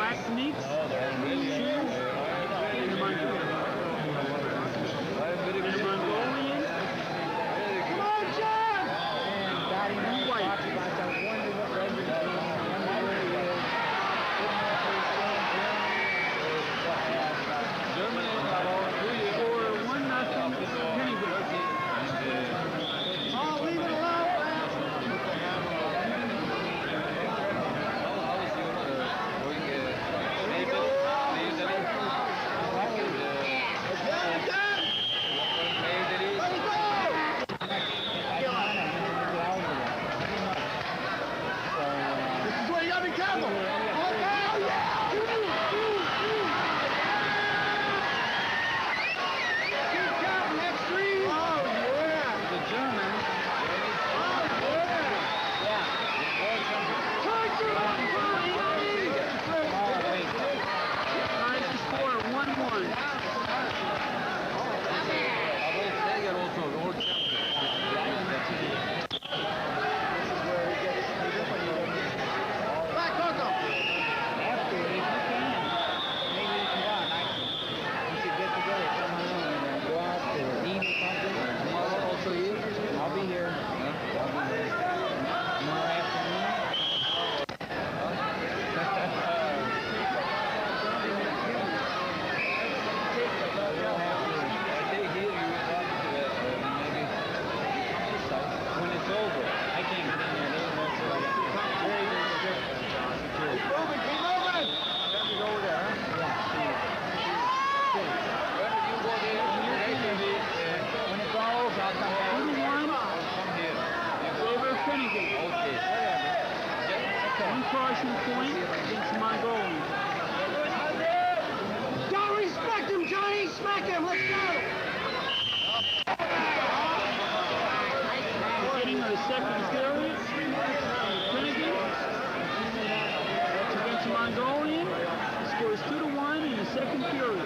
Techniques, Shu, and the Mongolian. And the Mongolian. Come on, John! And white. For 1-0, Hennigan. Oh, leave it alone. This is where you gotta be careful. Oh, yeah! Good job, next three. Oh, yeah. The German. Oh, yeah. Ties the score at 1-1. Back, Coco. After, if you can, maybe we can go out. We should get together, come along, and go out to eat or something. Tomorrow also you? I'll be here. Tomorrow afternoon. When it's over, I can't get in there. They're very, very strict. Keep moving, keep moving. Let me go over there, huh? When it goes, I'll come back. 2-1. Favor Finnegan. One caution point against Mongolian. Don't respect him, Johnny. Smack him. Let's go. Beginning of the second period. Finnegan. That's against Mongolian. The score is 2-1 in the second period.